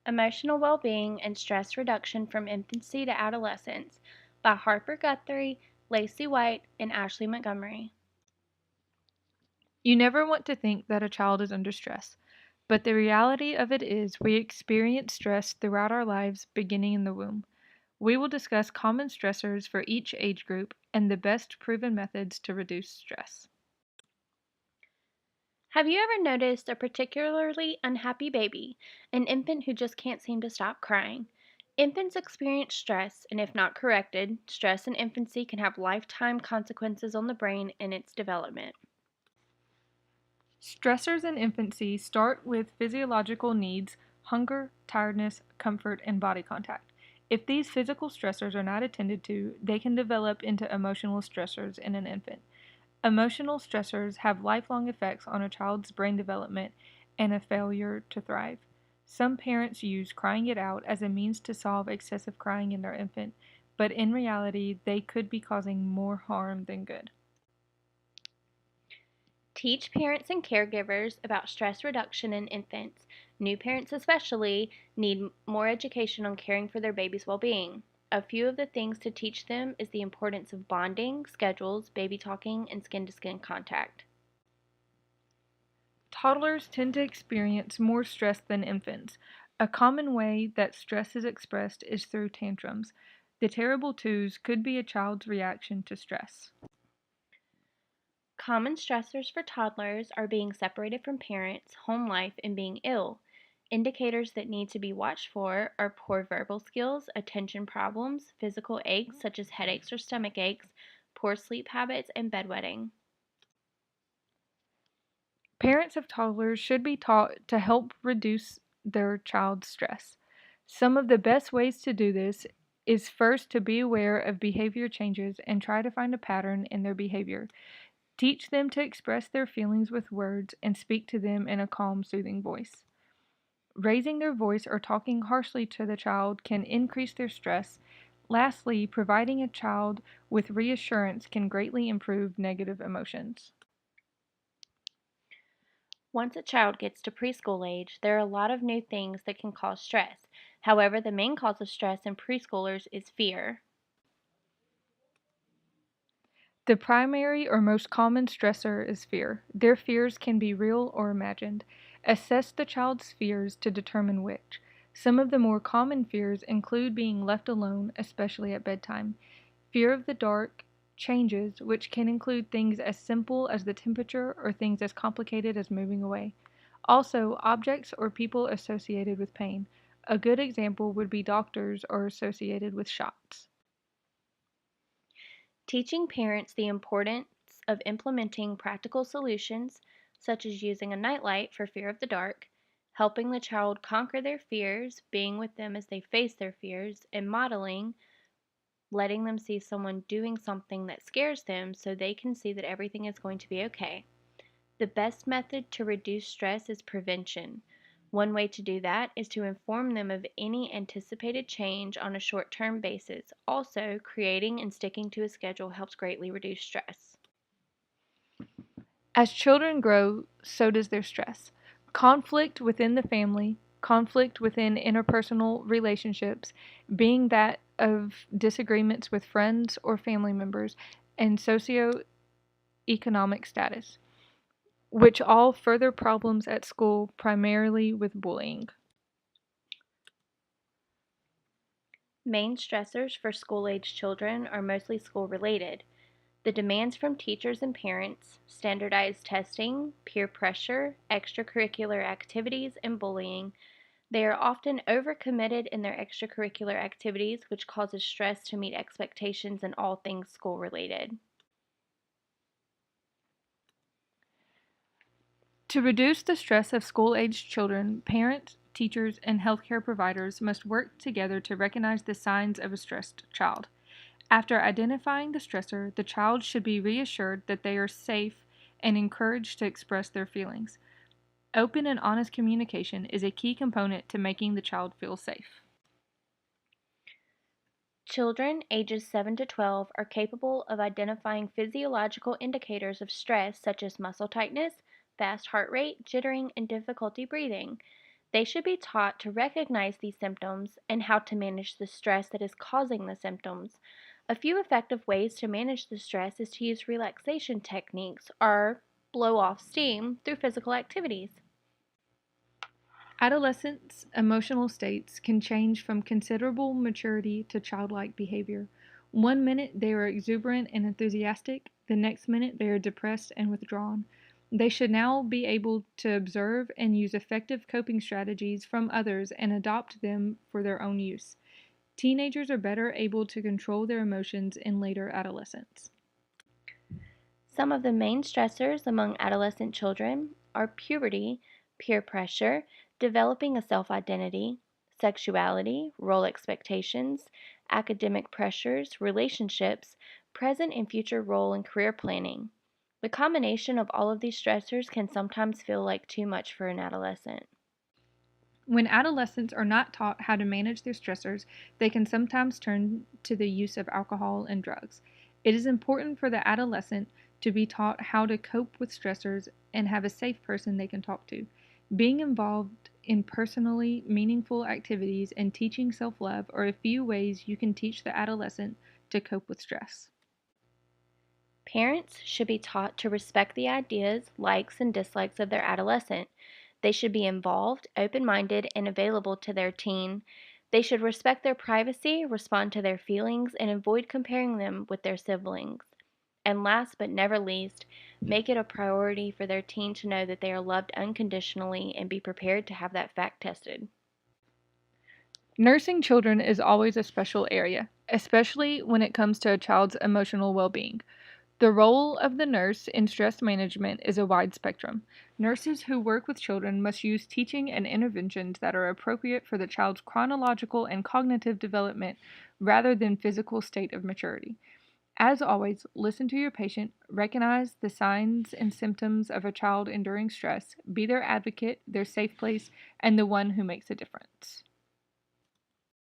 Emotional Well-Being and Stress Reduction from Infancy to Adolescence by Harper Guthrie, Lacey White, and Ashley Montgomery. You never want to think that a child is under stress, but the reality of it is we experience stress throughout our lives beginning in the womb. We will discuss common stressors for each age group and the best proven methods to reduce stress. Have you ever noticed a particularly unhappy baby, an infant who just can't seem to stop crying? Infants experience stress, and if not corrected, stress in infancy can have lifetime consequences on the brain and its development. Stressors in infancy start with physiological needs, hunger, tiredness, comfort, and body contact. If these physical stressors are not attended to, they can develop into emotional stressors in an infant. Emotional stressors have lifelong effects on a child's brain development and a failure to thrive. Some parents use crying it out as a means to solve excessive crying in their infant, but in reality, they could be causing more harm than good. Teach parents and caregivers about stress reduction in infants. New parents, especially, need more education on caring for their baby's well being. A few of the things to teach them is the importance of bonding, schedules, baby talking, and skin to skin contact. Toddlers tend to experience more stress than infants. A common way that stress is expressed is through tantrums. The terrible twos could be a child's reaction to stress. Common stressors for toddlers are being separated from parents, home life, and being ill. Indicators that need to be watched for are poor verbal skills, attention problems, physical aches such as headaches or stomach aches, poor sleep habits, and bedwetting. Parents of toddlers should be taught to help reduce their child's stress. Some of the best ways to do this is first to be aware of behavior changes and try to find a pattern in their behavior. Teach them to express their feelings with words and speak to them in a calm, soothing voice. Raising their voice or talking harshly to the child can increase their stress. Lastly, providing a child with reassurance can greatly improve negative emotions. Once a child gets to preschool age, there are a lot of new things that can cause stress. However, the main cause of stress in preschoolers is fear. The primary or most common stressor is fear. Their fears can be real or imagined. Assess the child's fears to determine which. Some of the more common fears include being left alone, especially at bedtime, fear of the dark, changes, which can include things as simple as the temperature or things as complicated as moving away. Also, objects or people associated with pain. A good example would be doctors or associated with shots. Teaching parents the importance of implementing practical solutions, such as using a nightlight for fear of the dark, helping the child conquer their fears, being with them as they face their fears, and modeling, letting them see someone doing something that scares them so they can see that everything is going to be okay. The best method to reduce stress is prevention. One way to do that is to inform them of any anticipated change on a short term basis. Also, creating and sticking to a schedule helps greatly reduce stress. As children grow, so does their stress. Conflict within the family, conflict within interpersonal relationships, being that of disagreements with friends or family members, and socioeconomic status, which all further problems at school, primarily with bullying. Main stressors for school age children are mostly school related. The demands from teachers and parents, standardized testing, peer pressure, extracurricular activities, and bullying. They are often overcommitted in their extracurricular activities, which causes stress to meet expectations in all things school related. To reduce the stress of school-aged children, parents, teachers, and healthcare providers must work together to recognize the signs of a stressed child. After identifying the stressor, the child should be reassured that they are safe and encouraged to express their feelings. Open and honest communication is a key component to making the child feel safe. Children ages 7 to 12 are capable of identifying physiological indicators of stress such as muscle tightness, fast heart rate, jittering, and difficulty breathing. They should be taught to recognize these symptoms and how to manage the stress that is causing the symptoms. A few effective ways to manage the stress is to use relaxation techniques or blow off steam through physical activities. Adolescents' emotional states can change from considerable maturity to childlike behavior. One minute they are exuberant and enthusiastic, the next minute they are depressed and withdrawn. They should now be able to observe and use effective coping strategies from others and adopt them for their own use. Teenagers are better able to control their emotions in later adolescence. Some of the main stressors among adolescent children are puberty, peer pressure, developing a self identity, sexuality, role expectations, academic pressures, relationships, present and future role and career planning. The combination of all of these stressors can sometimes feel like too much for an adolescent. When adolescents are not taught how to manage their stressors, they can sometimes turn to the use of alcohol and drugs. It is important for the adolescent to be taught how to cope with stressors and have a safe person they can talk to. Being involved in personally meaningful activities and teaching self love are a few ways you can teach the adolescent to cope with stress. Parents should be taught to respect the ideas, likes, and dislikes of their adolescent. They should be involved, open minded, and available to their teen. They should respect their privacy, respond to their feelings, and avoid comparing them with their siblings. And last but never least, make it a priority for their teen to know that they are loved unconditionally and be prepared to have that fact tested. Nursing children is always a special area, especially when it comes to a child's emotional well being. The role of the nurse in stress management is a wide spectrum. Nurses who work with children must use teaching and interventions that are appropriate for the child's chronological and cognitive development rather than physical state of maturity. As always, listen to your patient, recognize the signs and symptoms of a child enduring stress, be their advocate, their safe place, and the one who makes a difference.